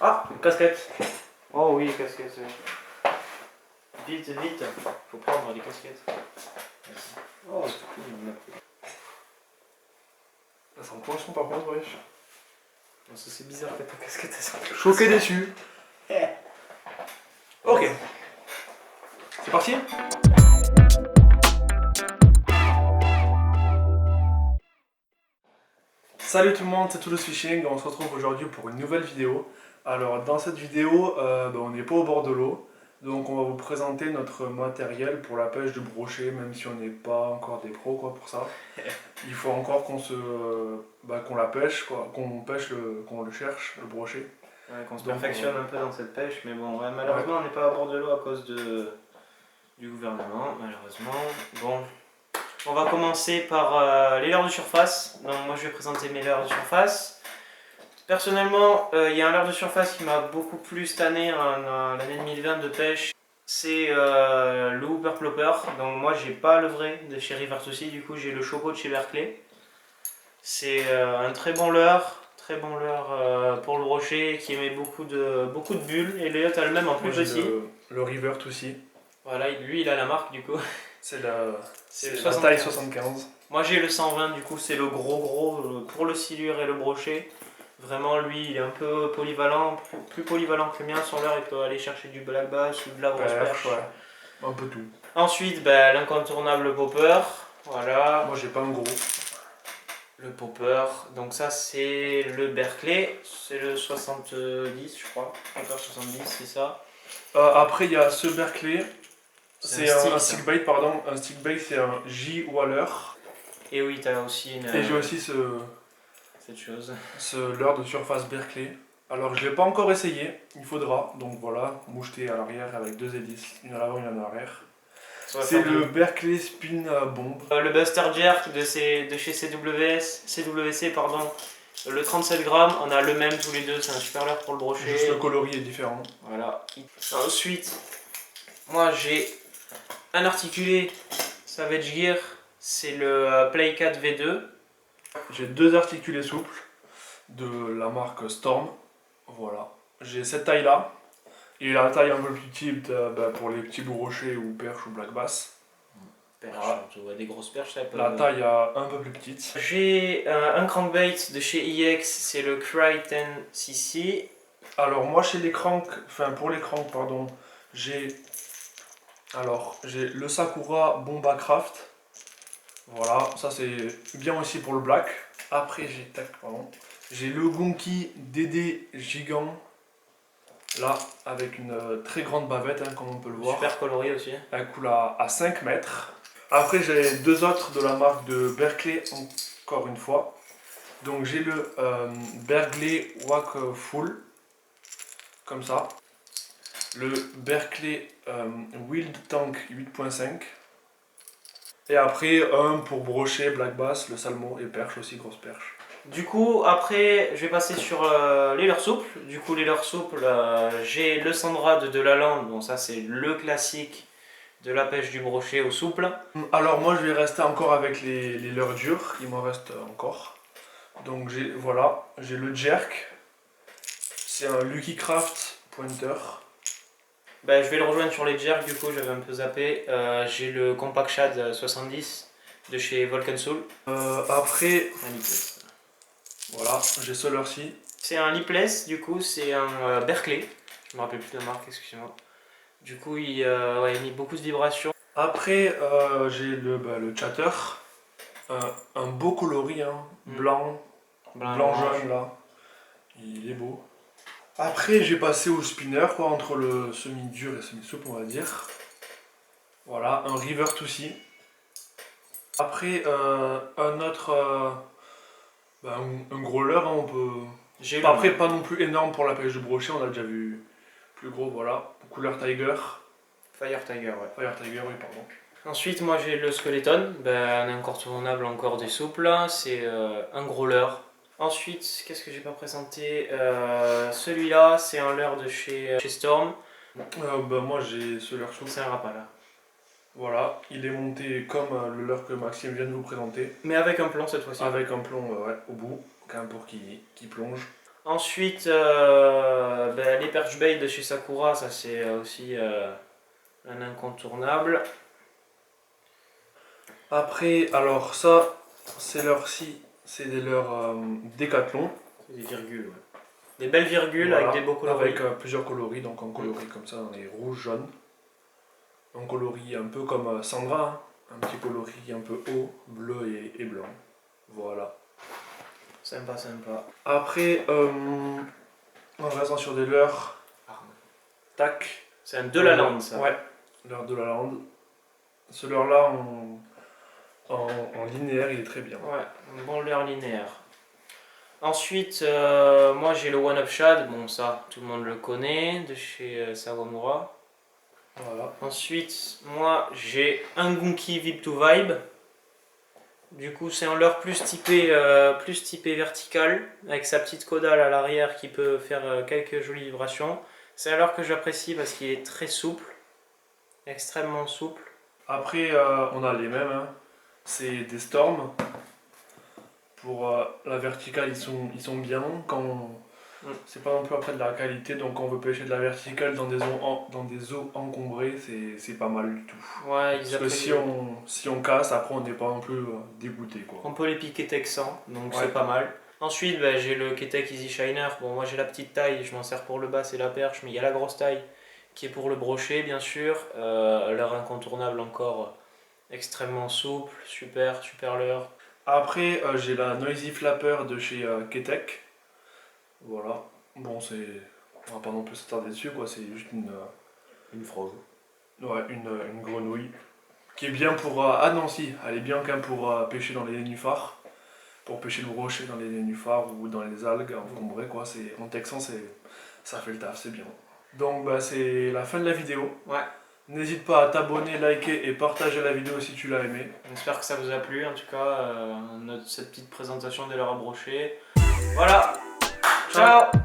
Ah, une casquette. Oh oui, casquette. Vite, vite. Faut prendre des casquettes. Merci. Oh, c'est cool. Ça sent poisson par contre, wesh. Ça c'est bizarre que ta casquette elle sent. Choqué déçu. Ok. C'est parti. Salut tout le monde, c'est Toulouse Fishing. On se retrouve aujourd'hui pour une nouvelle vidéo. Alors dans cette vidéo, on n'est pas au bord de l'eau. Donc on va vous présenter notre matériel pour la pêche de brochet, même si on n'est pas encore des pros quoi pour ça. Il faut encore qu'on la pêche, qu'on qu'on le cherche, le brochet. Ouais, qu'on se perfectionne un peu dans cette pêche, mais bon, ouais, malheureusement on n'est pas à bord de l'eau à cause du gouvernement, malheureusement. Bon, on va commencer par les leurres de surface. Donc moi je vais présenter mes leurres de surface. Personnellement, il y a un leurre de surface qui m'a beaucoup plu cette année, l'année 2020 de pêche. C'est le Hooper Plopper. Donc moi j'ai pas le vrai de chez River Souci, du coup j'ai le Choco de chez Berkeley. C'est un très bon leurre pour le brochet qui émet beaucoup de bulles. Et Léo t'as le même en plus petit. Le River Souci. Voilà, lui il a la marque du coup. C'est la le taille 75. Moi j'ai le 120, du coup c'est le gros pour le silure et le brochet. Vraiment lui il est un peu polyvalent, plus polyvalent que le mien. Son leurre il peut aller chercher du black bass ou de la grosse perche. Ouais. Un peu tout. Ensuite l'incontournable popper. Voilà. Moi j'ai pas un gros. Le popper, donc ça c'est le Berkeley, c'est le 70 je crois, popper 70 c'est ça. Après il y a ce Berkeley, c'est un stick bait pardon, un stick bait c'est un J Waller. Et oui t'as aussi une... Et j'ai aussi cette chose. Ce leurre de surface Berkeley. Alors je l'ai pas encore essayé, il faudra, donc voilà, moucheté à l'arrière avec deux hélices, une à l'avant et une à l'arrière. C'est le Berkeley Spin Bomb. Le Buster Jerk de chez CWC, pardon. Le 37 grammes, on a le même tous les deux, c'est un super leurre pour le brochet. Juste le coloris est différent. Voilà. Ensuite, moi j'ai un articulé Savage Gear, c'est le Playcat V2. J'ai deux articulés souples de la marque Storm. Voilà. J'ai cette taille là. Et la taille un peu plus petite pour les petits brochets ou perches ou black bass. Voilà. Tu vois des grosses perches, ça peut... La taille un peu plus petite. J'ai un crankbait de chez EX, c'est le Cry 10cc. Alors moi pour les cranks pardon, j'ai le Sakura Bomba Craft. Voilà, ça c'est bien aussi pour le black. Après j'ai le Gonki DD Gigant. Là, avec une très grande bavette, hein, comme on peut le voir. Super coloré aussi. Elle coule à 5 mètres. Après, j'ai deux autres de la marque de Berkeley, encore une fois. Donc, j'ai le Berkeley Wack Full, comme ça. Le Berkeley Wild Tank 8.5. Et après, un pour brochet, black bass, le salmon et perche aussi, grosse perche. Du coup, après, je vais passer sur les leurres souples. Du coup, les leurres souples, j'ai le Sandrad de la Lande. Bon, ça, c'est le classique de la pêche du brochet au souple. Alors, moi, je vais rester encore avec les leurres durs. Il m'en reste encore. Donc, j'ai le Jerk. C'est un Lucky Craft Pointer. Je vais le rejoindre sur les jerks, du coup, j'avais un peu zappé. J'ai le Compact Shad 70 de chez Volcan Soul. Après, un lipless. Voilà, j'ai ce leurre-ci. C'est un lipless, du coup, c'est un Berkeley. Je me rappelle plus de la marque, excusez-moi. Du coup, il met beaucoup de vibrations. Après, j'ai le chatter. Un beau coloris, hein, blanc jaune là. Il est beau. Après, j'ai passé au spinner, entre le semi-dur et semi-souple, on va dire. Voilà, un River Souci. Après, un autre, un gros leurre, hein, on peut... Après, pas non plus énorme pour la pêche de brochet, on a déjà vu plus gros, voilà. Couleur Tiger. Fire Tiger, ouais. Fire Tiger, oui, pardon. Ensuite, moi j'ai le Skeleton, un incontournable encore des souples, c'est un gros leurre. Ensuite, qu'est-ce que j'ai pas présenté? Celui-là, c'est un leurre de chez Storm. Moi j'ai ce leurre souple. C'est un Rapala. Voilà, il est monté comme le leurre que Maxime vient de vous présenter. Mais avec un plomb cette fois-ci. Avec un plomb au bout, pour qu'il plonge. Ensuite, les perch bait de chez Sakura, ça c'est aussi un incontournable. Après, alors ça, c'est leur Décathlon. C'est des virgules, ouais. Des belles virgules Voilà, avec des beaux coloris. Avec plusieurs coloris, donc en coloris comme ça, dans les rouges, jaunes. Un coloris un peu comme Sandra, hein. Un petit coloris un peu haut, bleu et blanc. Voilà. Sympa, sympa. Après, en restant sur des leurres, tac. C'est un de la lande, ça. Ouais, leurre de la lande. Ce leurre-là, en linéaire, il est très bien. Ouais, un bon leurre linéaire. Ensuite, moi j'ai le One Up Shad, bon ça tout le monde le connaît, de chez Sawamura. Voilà. Ensuite, moi j'ai un Gunki Vib to Vibe. Du coup, c'est un leurre plus typé vertical, avec sa petite caudale à l'arrière qui peut faire quelques jolies vibrations. C'est un leurre que j'apprécie parce qu'il est très souple, extrêmement souple. Après, on a les mêmes, hein. C'est des Storms. Pour la verticale, ils sont bien. C'est pas non plus après de la qualité, donc quand on veut pêcher de la verticale dans des eaux encombrées, c'est pas mal du tout. Ouais, parce que si on casse, après on n'est pas non plus dégoûté, quoi. On peut les piquer texan, donc ouais. C'est pas mal. Ensuite, j'ai le Ketek Easy Shiner. Bon, moi j'ai la petite taille, je m'en sers pour le bass et la perche, mais il y a la grosse taille qui est pour le brochet, bien sûr. Leurre incontournable encore, extrêmement souple, super leurre. Après, j'ai la Noisy Flapper de chez Ketek. Voilà. Bon, on va pas non plus s'attarder dessus, quoi. C'est juste une fraude. Ouais, une grenouille. Qui est bien pour... ah non, si, elle est bien quand même pour pêcher dans les nénuphars. Pour pêcher le brochet dans les nénuphars ou dans les algues encombrées, quoi. En texan, ça fait le taf, c'est bien. Donc, c'est la fin de la vidéo. Ouais. N'hésite pas à t'abonner, liker et partager la vidéo si tu l'as aimé. J'espère que ça vous a plu, en tout cas, cette petite présentation des leurres à brocher. Voilà. Ciao.